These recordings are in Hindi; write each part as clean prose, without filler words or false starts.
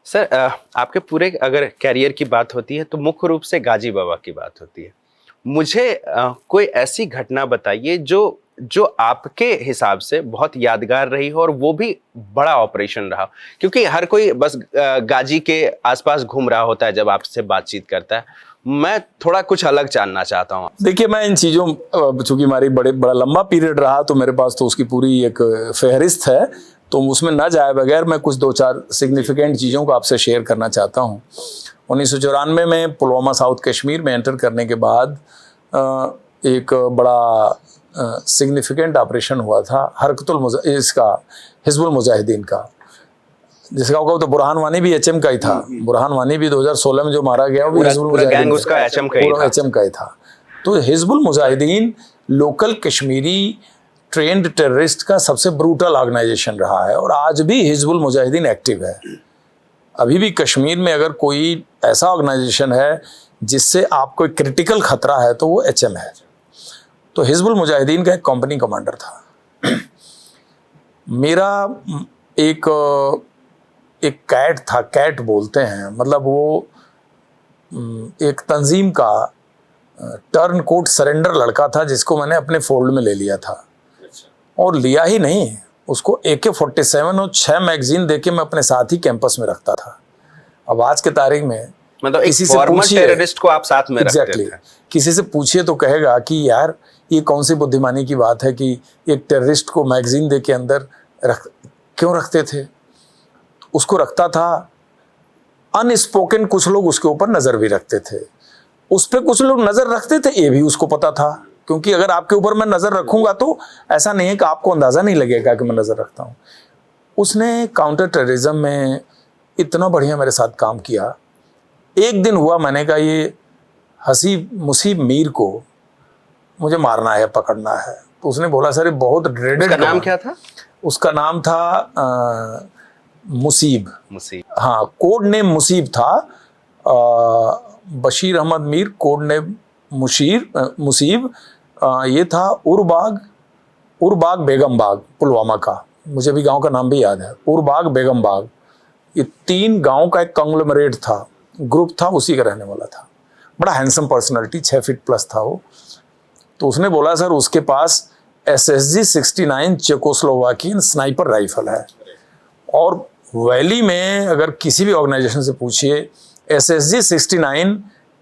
सर आपके पूरे अगर कैरियर की बात होती है तो मुख्य रूप से गाजी बाबा की बात होती है। मुझे कोई ऐसी घटना बताइए जो जो आपके हिसाब से बहुत यादगार रही हो और वो भी बड़ा ऑपरेशन रहा, क्योंकि हर कोई बस गाजी के आसपास घूम रहा होता है जब आपसे बातचीत करता है। मैं थोड़ा कुछ अलग जानना चाहता हूँ। देखिए, मैं इन चीज़ों चूंकि हमारी बड़ा लंबा पीरियड रहा तो मेरे पास तो उसकी पूरी एक फहरिस्त है, तो उसमें ना जाए बगैर मैं कुछ दो चार सिग्निफिकेंट चीज़ों को आपसे शेयर करना चाहता हूँ। 1994 में पुलवामा साउथ कश्मीर में एंटर करने के बाद एक बड़ा सिग्निफिकेंट ऑपरेशन हुआ था इसका हिजबुल मुजाहिदीन का, जिसका होगा तो बुरहान वानी भी एचएम का ही था। बुरहान वानी भी 2016 में जो मारा गया वो हिजबुल मुजाहिदीन उसका एचएम का ही था। तो Hizbul Mujahideen local Kashmiri trend terrorist का सबसे ब्रूटल ऑर्गेनाइजेशन रहा है और आज भी हिजबुल मुजाहिदीन एक्टिव है। अभी भी कश्मीर में अगर कोई ऐसा ऑर्गेनाइजेशन है जिससे आपको क्रिटिकल खतरा है तो वो एचएम है। तो हिजबुल मुजाहिदीन का एक कंपनी कमांडर था। मेरा एक कैट था, कैट बोलते हैं, मतलब वो एक तंजीम का टर्न कोट सरेंडर लड़का था जिसको मैंने अपने फोल्ड में ले लिया था। और लिया ही नहीं, उसको AK-47 और 6 मैगजीन देके मैं अपने साथ ही कैंपस में रखता था। अब आज के तारीख में मतलब किसी से पूछिए, टेररिस्ट को आप साथ में रखते थे। किसी से पूछिए तो कहेगा कि यार ये कौन सी बुद्धिमानी की बात है कि एक टेररिस्ट को मैगजीन दे के अंदर क्यों रखते थे। उसको रखता था, अनस्पोकन कुछ लोग उसके ऊपर नजर भी रखते थे, उस पर कुछ लोग नजर रखते थे, ये भी उसको पता था। क्योंकि अगर आपके ऊपर मैं नजर रखूंगा तो ऐसा नहीं है कि आपको अंदाजा नहीं लगेगा कि मैं नजर रखता हूं। उसने काउंटर टेररिज्म में इतना बढ़िया मेरे साथ काम किया। एक दिन हुआ, मैंने कहा ये हसीब मुसीब मीर को मुझे मारना है, पकड़ना है। तो उसने बोला सर ये बहुत ड्रेडेड। उसका नाम क्या था? उसका नाम था मुसीब। हाँ, कोड नेम मुसीब था। Bashir Ahmed Mir, code name Museeb. ये था उरबाग बेगम बाग पुलवामा का, मुझे भी गांव का नाम भी याद है, उरबाग बेगम बाग। ये 3 गांव का एक कंग्लोमरेट था, ग्रुप था, उसी का रहने वाला था। बड़ा हैंडसम पर्सनालिटी, 6 फीट प्लस था वो। तो उसने बोला सर उसके पास SSG 69 चेकोस्लोवाकियन स्नाइपर राइफल है। और वैली में अगर किसी भी ऑर्गेनाइजेशन से पूछिए, SSG 69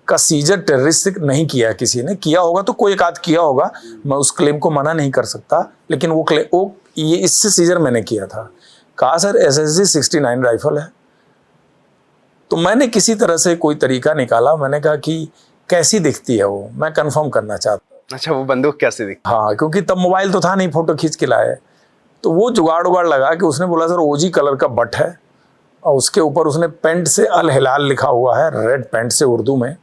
का सीजर टेररिस्ट नहीं किया, किसी ने किया होगा तो कोई एक आध किया होगा, मैं उस क्लेम को मना नहीं कर सकता, लेकिन वो ये इससे सीजर मैंने किया था। कहा सर SSG 69 राइफल है। तो मैंने किसी तरह से कोई तरीका निकाला, मैंने कहा कि कैसी दिखती है वो, मैं कंफर्म करना चाहता। अच्छा, वो बंदूक कैसे दिखती? हाँ, क्योंकि तब मोबाइल तो था नहीं, फोटो खींच के लाए। तो वो जुगाड़ लगा कि उसने बोला सर OG कलर का बट है और उसके ऊपर उसने पेंट से अल हिलाल लिखा हुआ है, रेड पेंट से उर्दू में,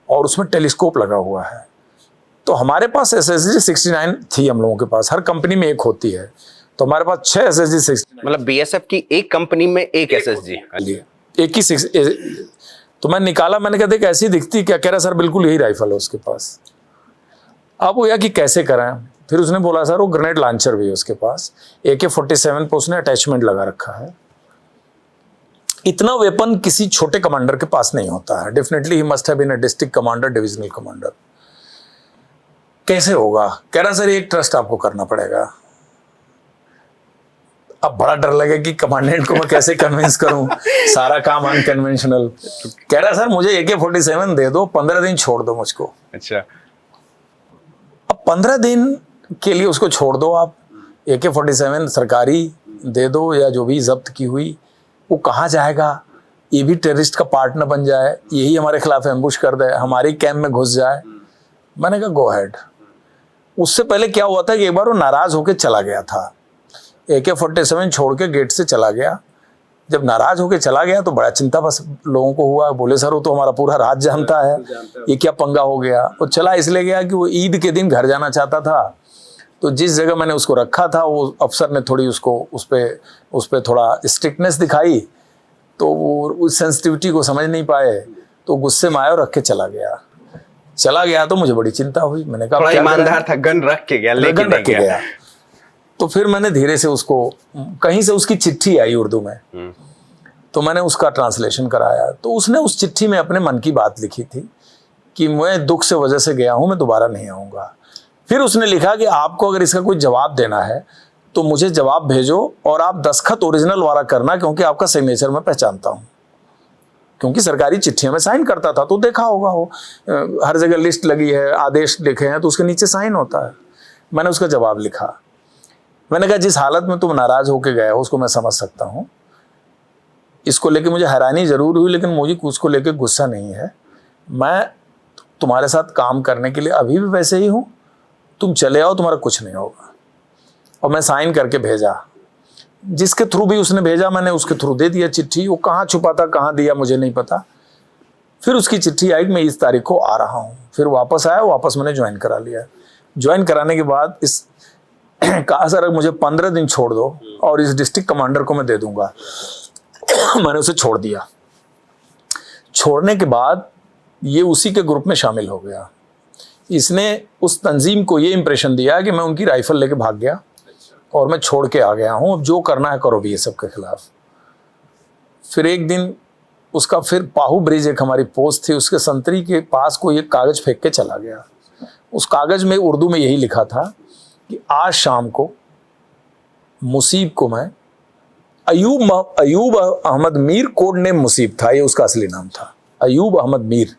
और उसमें टेलीस्कोप लगा हुआ है। तो हमारे पास SSG 69 थी, हम लोगों के पास, हर कंपनी में एक होती है, तो हमारे पास 6 SSG 69। मतलब BSF की एक कंपनी में एक SSG, एक ही तो मैं निकाला, मैंने कहा देख ऐसी दिखती क्या? कह रहा सर बिल्कुल यही राइफल है उसके पास। अब वो या कि कैसे कराएं, फिर उसने बोला सर वो ग्रेनेड लॉन्चर भी है उसके पास, AK-47 पे उसने अटैचमेंट लगा रखा है। इतना वेपन किसी छोटे कमांडर के पास नहीं होता है। Definitely he must have been a district commander, divisional commander. कैसे होगा? कह रहा सर एक ट्रस्ट आपको करना पड़ेगा। अब बड़ा डर लगे कि कमांडेंट को मैं कैसे कन्विंस करूं, सारा काम अनकन्वेंशनल। कह रहा सर मुझे AK-47 दे दो, 15 दिन छोड़ दो मुझको। अच्छा, अब 15 दिन के लिए उसको छोड़ दो आप, AK-47 सरकारी दे दो या जो भी जब्त की हुई, वो कहाँ जाएगा? ये भी टेररिस्ट का पार्ट न बन जाए, यही हमारे खिलाफ एम्बुश कर दे, हमारे कैंप में घुस जाए। मैंने कहा गो हेड। उससे पहले क्या हुआ था कि एक बार वो नाराज होकर चला गया था, AK-47 छोड़ के गेट से चला गया। जब नाराज होकर चला गया तो बड़ा चिंता बस लोगों को हुआ, बोले सर वो तो हमारा पूरा राज जानता है, ये क्या पंगा हो गया। वो चला इसलिए गया कि वो ईद के दिन घर जाना चाहता था। तो जिस जगह मैंने उसको रखा था वो अफसर ने थोड़ी उसको उस पर थोड़ा स्ट्रिक्टनेस दिखाई, तो वो उस सेंसिटिविटी को समझ नहीं पाए, तो गुस्से में आया और रख के चला गया। तो मुझे बड़ी चिंता हुई। मैंने कहा ईमानदार था, गन रख के गया, लेकिन रख के गया। तो फिर मैंने धीरे से उसको, कहीं से उसकी चिट्ठी आई उर्दू में, तो मैंने उसका ट्रांसलेशन कराया। तो उसने उस चिट्ठी में अपने मन की बात लिखी थी कि मैं दुख से वजह से गया हूँ, मैं दोबारा नहीं आऊँगा। फिर उसने लिखा कि आपको अगर इसका कोई जवाब देना है तो मुझे जवाब भेजो और आप दस्तखत ओरिजिनल वाला करना, क्योंकि आपका सिग्नेचर मैं पहचानता हूँ। क्योंकि सरकारी चिट्ठियों में साइन करता था, तो देखा होगा वो हर जगह लिस्ट लगी है, आदेश लिखे हैं तो उसके नीचे साइन होता है। मैंने उसका जवाब लिखा। मैंने कहा जिस हालत में तुम नाराज होके गए हो उसको मैं समझ सकता हूँ। इसको लेके मुझे हैरानी जरूर हुई, लेकिन मुझे उसको लेके गुस्सा नहीं है। मैं तुम्हारे साथ काम करने के लिए अभी भी वैसे ही हूँ, तुम चले आओ, तुम्हारा कुछ नहीं होगा। और मैं साइन करके भेजा। जिसके थ्रू भी उसने भेजा मैंने उसके थ्रू दे दिया चिट्ठी। वो कहाँ छुपा था, कहाँ दिया मुझे नहीं पता। फिर उसकी चिट्ठी आई कि मैं इस तारीख को आ रहा हूँ। फिर वापस आया, वापस मैंने ज्वाइन करा लिया। ज्वाइन कराने के बाद इस कहा सर मुझे 15 दिन छोड़ दो और इस डिस्ट्रिक्ट कमांडर को मैं दे दूंगा। मैंने उसे छोड़ दिया। छोड़ने के बाद ये उसी के ग्रुप में शामिल हो गया। इसने उस तंजीम को ये इंप्रेशन दिया कि मैं उनकी राइफल लेके भाग गया और मैं छोड़ के आ गया हूँ, अब जो करना है करो भी ये सब के खिलाफ। फिर एक दिन उसका फिर पाहू ब्रिज एक हमारी पोस्ट थी, उसके संतरी के पास कोई एक कागज फेंक के चला गया। उस कागज में उर्दू में यही लिखा था कि आज शाम को मुसीब को मैं अयूब अहमद मीर, कोड नेम मुसीब था, ये उसका असली नाम था, अयूब अहमद मीर।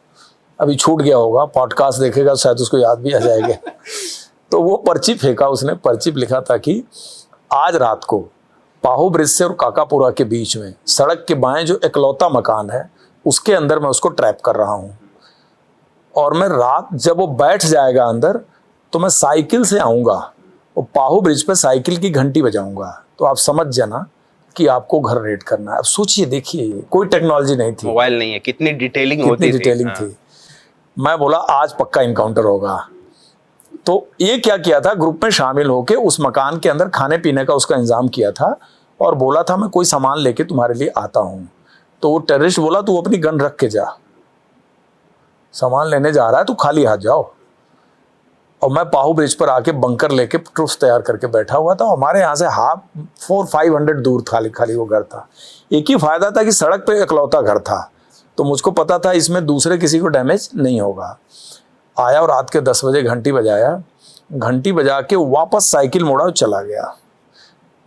अभी छूट गया होगा, पॉडकास्ट देखेगा शायद उसको याद भी आ जाएगा। तो वो पर्ची फेंका उसने। पर्ची पे लिखा था कि आज रात को पाहू ब्रिज से और काकापुरा के बीच में सड़क के बाएं जो इकलौता मकान है उसके अंदर मैं उसको ट्रैप कर रहा हूँ, और मैं रात जब वो बैठ जाएगा अंदर तो मैं साइकिल से आऊँगा और पाहू ब्रिज पे साइकिल की घंटी बजाऊंगा। तो आप समझ जाना कि आपको घर रेड करना है। अब सोचिए, देखिए कोई टेक्नोलॉजी नहीं थी, मोबाइल नहीं है, कितनी डिटेलिंग कितनी डिटेलिंग थी। मैं बोला आज पक्का इनकाउंटर होगा। तो ये क्या किया था, ग्रुप में शामिल होके उस मकान के अंदर खाने पीने का उसका इंतजाम किया था और बोला था मैं कोई सामान लेके तुम्हारे लिए आता हूँ। तो वो टेररिस्ट बोला तू अपनी गन रख के जा, सामान लेने जा रहा है, तू खाली हाथ जाओ। और मैं पाहू ब्रिज पर आके बंकर लेके ट्रूप्स तैयार करके बैठा हुआ था। हमारे यहाँ से 400-500 दूर खाली वो घर था। एक ही फायदा था कि सड़क पे इकलौता घर था, तो मुझको पता था इसमें दूसरे किसी को डैमेज नहीं होगा। आया और रात के 10 बजे घंटी बजाया, घंटी बजा के वापस साइकिल मोड़ा और चला गया।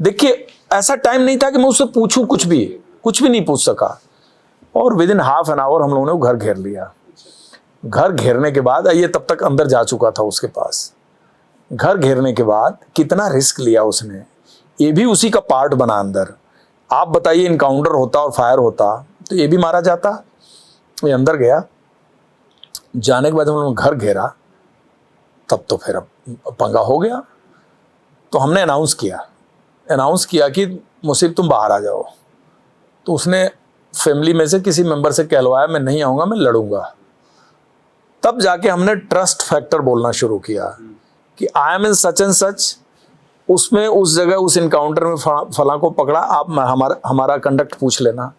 देखिए ऐसा टाइम नहीं था कि मैं उससे पूछूं, कुछ भी नहीं पूछ सका। और with in half an hour हम लोगों ने वो घर घेर लिया। घर घेरने के बाद ये तब तक अंदर जा चुका था उसके पास। घर घेरने के बाद कितना रिस्क लिया उसने, ये भी उसी का पार्ट बना अंदर। आप बताइए इनकाउंटर होता और फायर होता तो ये भी मारा जाता। ये अंदर गया, जाने के बाद हम लोगों ने घर घेरा, तब तो फिर अब पंगा हो गया। तो हमने अनाउंस किया कि मुसीब तुम बाहर आ जाओ। तो उसने फैमिली में से किसी मेंबर से कहलवाया मैं नहीं आऊँगा, मैं लड़ूंगा। तब जाके हमने ट्रस्ट फैक्टर बोलना शुरू किया कि I am in such and such, उसमें उस जगह उस इनकाउंटर में फला को पकड़ा, आप हमारा कंडक्ट पूछ लेना,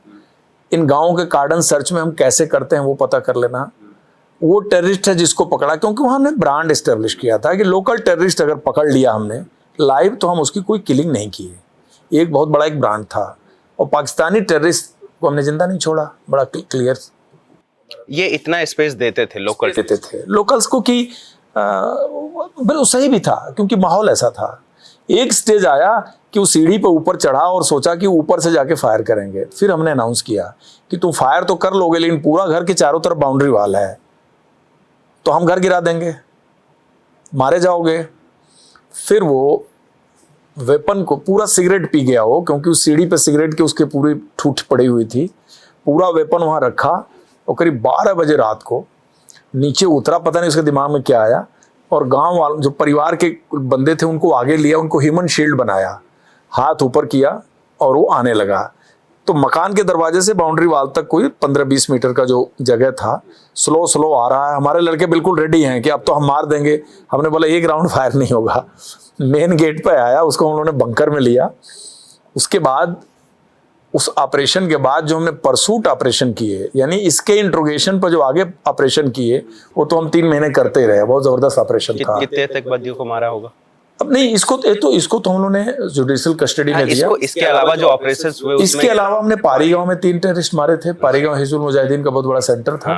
इन गाँव के कार्डन सर्च में हम कैसे करते हैं वो पता कर लेना। वो टेररिस्ट है जिसको पकड़ा, क्योंकि वहाँ हमने ब्रांड एस्टेब्लिश किया था कि लोकल टेररिस्ट अगर पकड़ लिया हमने लाइव तो हम उसकी कोई किलिंग नहीं की है। एक बहुत बड़ा एक ब्रांड था। और पाकिस्तानी टेररिस्ट को हमने जिंदा नहीं छोड़ा, बड़ा क्लियर। ये इतना स्पेस देते थे लोकल्स को कि बिल्कुल सही भी था, क्योंकि माहौल ऐसा था। एक स्टेज आया कि वो सीढ़ी पर ऊपर चढ़ा और सोचा कि ऊपर से जाके फायर करेंगे। फिर हमने अनाउंस किया कि तुम फायर तो कर लोगे लेकिन पूरा घर के चारों तरफ बाउंड्री वाल है, तो हम घर गिरा देंगे, मारे जाओगे। फिर वो वेपन को पूरा सिगरेट पी गया हो, क्योंकि उस सीढ़ी पे सिगरेट की उसके पूरी ठूठ पड़ी हुई थी। पूरा वेपन वहाँ रखा और करीब 12 बजे रात को नीचे उतरा, पता नहीं उसके दिमाग में क्या आया, और गांव वालों जो परिवार के बंदे थे उनको आगे लिया, उनको ह्यूमन शील्ड बनाया, हाथ ऊपर किया और वो आने लगा। तो मकान के दरवाजे से बाउंड्री वाल तक कोई 15-20 मीटर का जो जगह था, स्लो आ रहा है। हमारे लड़के बिल्कुल रेडी हैं कि अब तो हम मार देंगे। हमने बोला एक राउंड फायर नहीं होगा। मेन गेट पे आया, उसको हम लोगों ने बंकर में लिया। उसके बाद उस ऑपरेशन के बाद जो हमने परसूट ऑपरेशन किए, यानी इसके इंट्रोगेशन पर जो आगे ऑपरेशन किए, वो तो हम 3 महीने करते रहे। बहुत जबरदस्त ऑपरेशन था। कितने तक बंदियों को मारा होगा? अब नहीं, इसको तो हम लोगों ने जुडिशियल कस्टडी में दिया। इसके अलावा जो ऑपरेशंस हुए इसके अलावा हमने पारी गांव में 3 टेररिस्ट मारे थे। पारी गांव हिजबुल मुजाहिदीन का बहुत बड़ा सेंटर था।